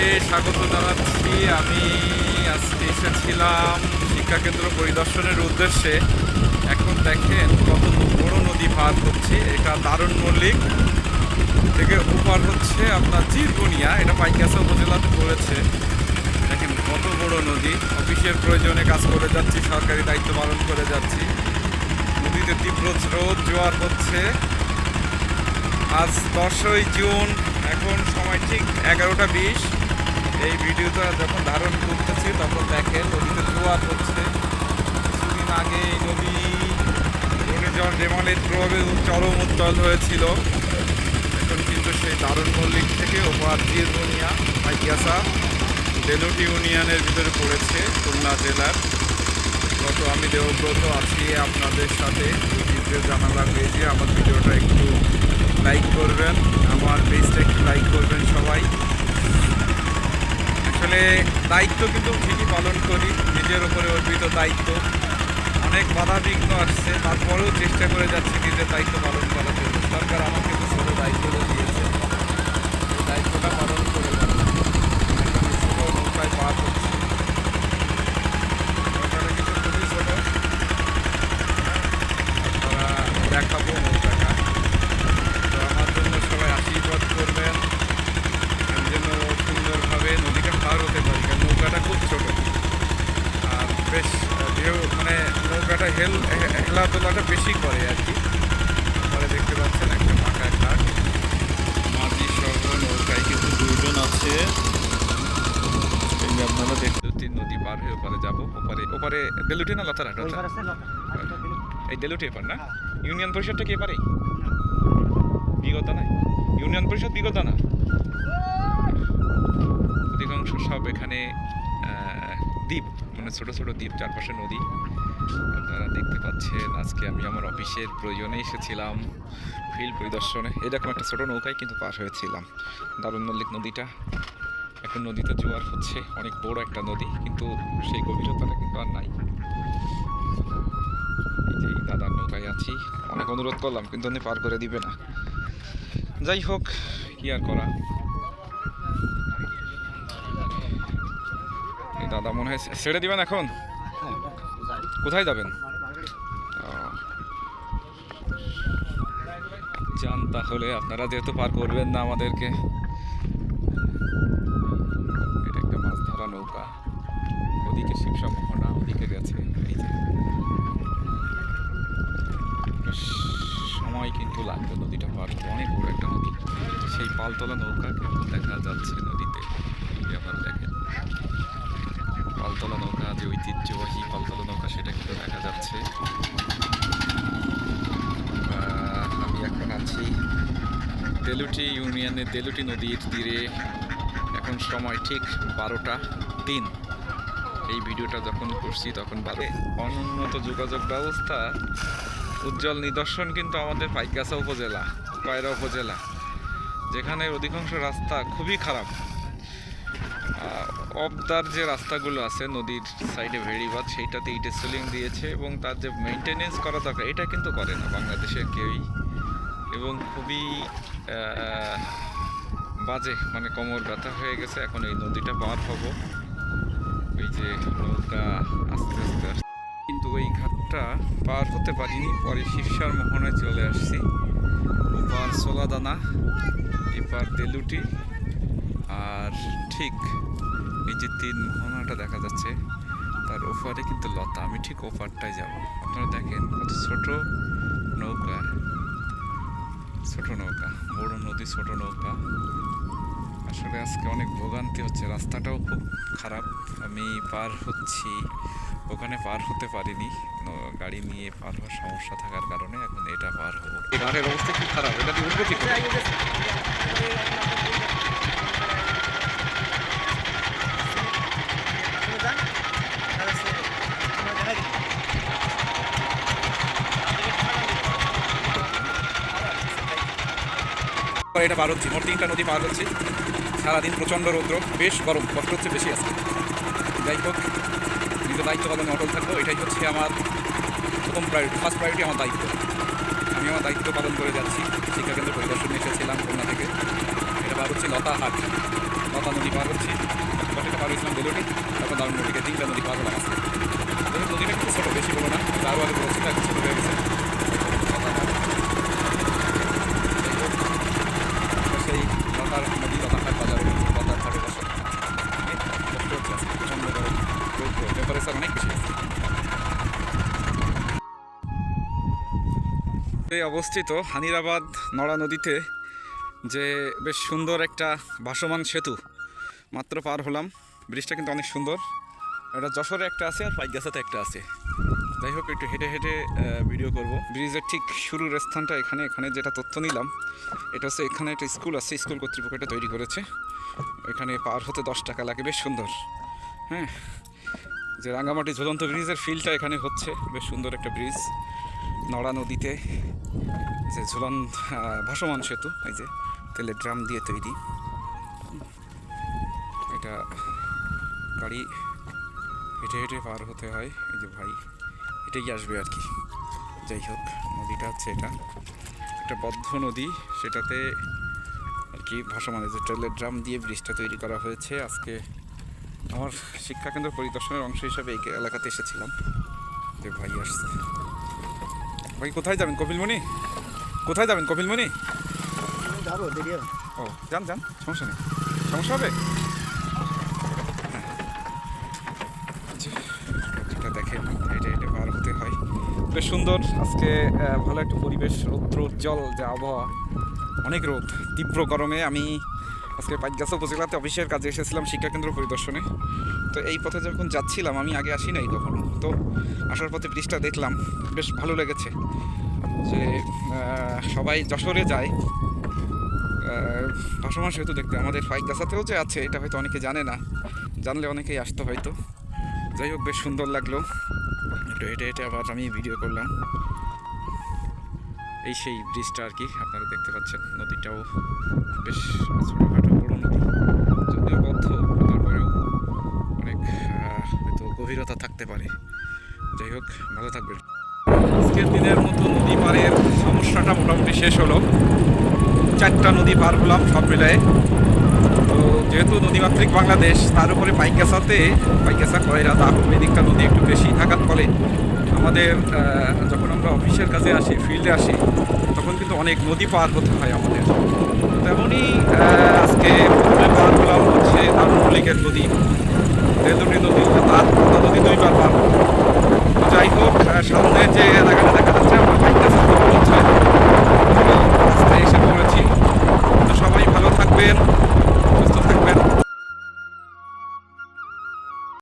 সবাইকে স্বাগত জানাচ্ছি। আমি আজকে এসেছিলাম শিক্ষাকেন্দ্র পরিদর্শনের উদ্দেশ্যে। এখন দেখেন কত বড় নদী পার হচ্ছে। এটা দারুণ মল্লিক থেকে ওপার হচ্ছে আপনার জিরবনিয়া, এটা পাইকাসা উপজেলাতে পড়েছে। দেখেন কত বড় নদী। অফিসের প্রয়োজনে কাজ করে যাচ্ছি, সরকারি দায়িত্ব পালন করে যাচ্ছি। নদীতে তীব্র স্রোত, জোয়ার হচ্ছে। আজ 10ই জুন, এখন সময় ঠিক 11টা 20। এই ভিডিওটা যখন ধারণ করতেছি তখন দেখেন নদীতে জোয়ার হচ্ছে। কিছুদিন আগে এই নদী ঘূর্ণিঝড় রেমালের প্রভাবে চরম উত্তাল হয়েছিল। এখন কিন্তু সেই দারুণ মল্লিক থেকে ওপার জিরবনিয়া পাইকাসা দেলুটি ইউনিয়নের ভিতরে পড়েছে, খুলনা জেলার। গত আমি দেবব্রত আছি আপনাদের সাথে। ভিডিও জানালা পেয়েছি। আমার ভিডিওটা একটু লাইক করবেন, আমার পেজটা একটু লাইক করবেন সবাই। আসলে দায়িত্ব কিন্তু ঠিকই পালন করি, নিজের উপরে অর্পিত দায়িত্ব। অনেক বাধা বিঘ্ন আসছে, তারপরেও চেষ্টা করে যাচ্ছি নিজের দায়িত্ব পালন করার জন্য। সরকার আমাকে তো ছোটো দায়িত্বটা দিয়েছে, এই দায়িত্বটা পালন করে যাচ্ছি। ছোটো নৌকায় পার হচ্ছে। নৌকাটা কিন্তু খুবই ছোটো, আপনারা দেখাবো নৌকাটা। তো আমার জন্য সবাই আশীর্বাদ করবেন, আমি যেন সুন্দরভাবে নদীটা পার হতে পারি। কারণ নৌকাটা খুব ছোট আর বেশ ঢেউ, মানে নৌকাটা হেলাধুলাটা বেশি করে আর কি। পরে দেখতে পাচ্ছেন একটা ফাঁকা ঘাট, মাঝি সহ নৌকায় কিন্তু 2জন আছে। আপনারা দেখতে 3 নদী পার হয়ে ওপারে যাবো। ওপারে দেলুটি না লতারহাট? এই দেলুটি এপার না? ইউনিয়ন পরিষদটা কি এপারে? বিগত না ইউনিয়ন পরিষদ, বিগত না। অধিকাংশ সব এখানে দ্বীপ, মানে ছোট ছোট দ্বীপ, চারপাশে নদী আপনারা দেখতে পাচ্ছেন। আজকে আমি আমার অফিসের প্রয়োজনে এসেছিলাম ফিল্ড পরিদর্শনে। এরকম একটা ছোট নৌকায় কিন্তু পার হয়েছিলাম দারুণ মল্লিক নদীটা। এখন নদীতে জোয়ার হচ্ছে, অনেক বড় একটা নদী, কিন্তু সেই গভীরতাটা কিন্তু আর নাই। এই যে দাদার নৌকায় আছি, অনেক অনুরোধ করলাম কিন্তু উনি পার করে দিবে না। যাই হোক, কি আর করা। দাদা মনে হয় ছেড়ে দিবেন এখন। কোথায় যাবেন? যান তাহলে, আপনারা যেহেতু পার করবেন না আমাদেরকে। এটা একটা মাছ ধরা নৌকা, ওদিকে শিবসা মোহনা, ওদিকে গেছে। এই যে সময় কিন্তু লাগবে নদীটা পার হতে, অনেক বড় একটা নদী। সেই পালতোলা নৌকা কিন্তু দেখা যাচ্ছে নদীতে। আবার দেখেন পালতোলা নৌকা, যে ঐতিহ্যবাহী পালতোলা নৌকা, সেটা কিন্তু দেখা যাচ্ছে। আমি এখন আছি দেলুটি ইউনিয়নের দেলুটি নদীর তীরে। এখন সময় ঠিক 12টা 3। এই ভিডিওটা যখন করছি তখন অনুন্নত যোগাযোগ ব্যবস্থা উজ্জ্বল নিদর্শন কিন্তু আমাদের পাইকাসা উপজেলা, কয়রা উপজেলা, যেখানে অধিকাংশ রাস্তা খুবই খারাপ। অবদার যে রাস্তাগুলো আছে নদীর সাইডে ভেড়িবাঁধ, সেইটাতে ইটের সিলিং দিয়েছে এবং তার যে মেনটেনেন্স করা দরকার এটা কিন্তু করে না বাংলাদেশের কেউই। এবং খুবই বাজে, মানে কোমর ব্যথা হয়ে গেছে। এখন এই নদীটা পার হব, ওই যে নৌকা আস্তে আস্তে আসছে, কিন্তু ওই ঘাটটা পার হতে পারিনি। পরে শিবসার মোহনায় চলে আসছি। ওপার সোলাদানা, এপার দেলুটি, আর ঠিক এই যে 3 মোহনাটা দেখা যাচ্ছে তার ওপারে কিন্তু লতা। আমি ঠিক ওপারটাই যাব। আপনারা দেখেন কত ছোট নৌকা, ছোট নৌকা, বড় নদী ছোট নৌকা। আসলে আজকে অনেক ভোগান্তি হচ্ছে, রাস্তাটাও খুব খারাপ। আমি পার হচ্ছি, ওখানে পার হতে পারিনি, গাড়ি নিয়ে পার হওয়ার সমস্যা থাকার কারণে এখন এটা পার হবো। ঘাটের অবস্থা খুব খারাপ, এটা দিয়ে উঠবো কি করে? এটা পার হচ্ছি, মোট 3টা নদী পার হচ্ছি। সারাদিন প্রচণ্ড রৌদ্র, বেশ গরম, কষ্ট হচ্ছে বেশি আজকে। যাই হোক, নিজের দায়িত্ব পালনে অটল থাকবো, এটাই হচ্ছে আমার প্রথম প্রায়োরিটি, ফার্স্ট প্রায়োরিটি আমার দায়িত্ব। আমি আমার দায়িত্ব পালন করে যাচ্ছি। শিক্ষাকেন্দ্র পরিদর্শনে এসেছিলাম খুলনা থেকে। এটা পার হচ্ছে লতাহাট। লতা নদী পার হচ্ছি। পাশে পার হয়েছিলাম বেলুটি, তারপর দারুণ নদীকে 3টা নদী পার হলাম আজকে। নদীটা কিন্তু ছোটো, বেশি বলো না, আরও আগে বড় ছিল, এখন ছোটো হয়ে গেছে। সেই লতার নদী, লতাঘাট বাজারে লতার ঘাটে বসে অনেক কষ্ট হচ্ছে আজকে, প্রচণ্ড গরম, রৌদ্র, টেম্পারেচার অনেক বেশি আছে। এই অবস্থিত হানিরাবাদ নড়া নদীতে যে বেশ সুন্দর একটা ভাসমান সেতু মাত্র পার হলাম। ব্রিজটা কিন্তু অনেক সুন্দর। এটা যশোরে একটা আছে আর পাইকগাছাতে একটা আছে। যাই হোক, একটু হেঁটে হেঁটে ভিডিও করব। ব্রিজের ঠিক শুরুর স্থানটা এখানে। এখানে যেটা তথ্য নিলাম এটা হচ্ছে এখানে একটা স্কুল আছে, স্কুল কর্তৃপক্ষ এটা তৈরি করেছে। এখানে পার হতে 10 টাকা লাগে, বেশ সুন্দর। হ্যাঁ, যে রাঙ্গামাটি ঝুলন্ত ব্রিজের ফিলটা এখানে হচ্ছে, বেশ সুন্দর একটা ব্রিজ নড়া নদীতে, যে ভাসমান সেতু, এই যে তেলের ড্রাম দিয়ে তৈরি। এটা গাড়ি হেঁটে হেঁটে পার হতে হয়। এই যে ভাই হেঁটেই আসবে আর কি। যাই হোক, নদীটা হচ্ছে এটা একটা বদ্ধ নদী, সেটাতে আর কি ভাসমান, যে তেলের ড্রাম দিয়ে ব্রিজটা তৈরি করা হয়েছে। আজকে আমার শিক্ষাকেন্দ্র পরিদর্শনের অংশ হিসাবে এই এলাকাতে এসেছিলাম। যে ভাই আসছে। ভাই কোথায় যাবেন? কপিলমণি? কোথায় যাবেন কপিলমণি? যাবো, দেরি হবে। ও যান যান, সমস্যা নেই। সমস্যা হবে? যেটা দেখেন হেঁটে হেঁটে পার হতে হয়, বেশ সুন্দর। আজকে ভালো একটা পরিবেশ, রৌদ্র উজ্জ্বল যে আবহাওয়া, অনেক রোদ, তীব্র গরমে। আমি আজকে পাইকগাছা উপজেলাতে অফিসের কাজে এসেছিলাম শিক্ষাকেন্দ্র পরিদর্শনে। তো এই পথে যখন যাচ্ছিলাম, আমি আগে আসি নাই কখনো, তো আসার পথে ব্রিজটা দেখলাম, বেশ ভালো লেগেছে। যে সবাই যশোরে যায় ভাসমান সেতু দেখতে, আমাদের পাইকগাছাতেও যে আছে এটা হয়তো অনেকে জানে না, জানলে অনেকেই আসতো হয়তো। যাই হোক, বেশ সুন্দর লাগলো। একটু হেঁটে হেঁটে আবার আমি ভিডিও করলাম। এই সেই ব্রিজটা আর কি, আপনারা দেখতে পাচ্ছেন। নদীটাও বেশ ছোটোখাটো, বড়ো নদী, যদিও বদ্ধ, তারপরেও অনেক হয়তো গভীরতা থাকতে পারে। যাই হোক, ভালো থাকবেন। আজকের দিনের মতো নদী পাড়ের সমস্যাটা মোটামুটি শেষ হলো। 4টা নদী পার হলাম সব মিলায়ে। তো যেহেতু নদীমাতৃক বাংলাদেশ, তার উপরে পাইকগাছা কয়রা দাপুর এদিকটা নদী একটু বেশি থাকার ফলে আমাদের যখন আমরা অফিসের কাছে আসি, ফিল্ডে আসি, তখন কিন্তু অনেক নদী পার হতে হয় আমাদের। তেমনই আজকে প্রথমে পার হলাম হচ্ছে দারুণ মল্লিকের নদী, বেলুটি নদী, তার নদী 2বার পার হলাম। তো যাই হোক, সামনে যে এলাকাটা দেখা যাচ্ছে আমরা পাইকগাছা রাস্তায় এসে পড়েছি। তো সবাই ভালো থাকবেন।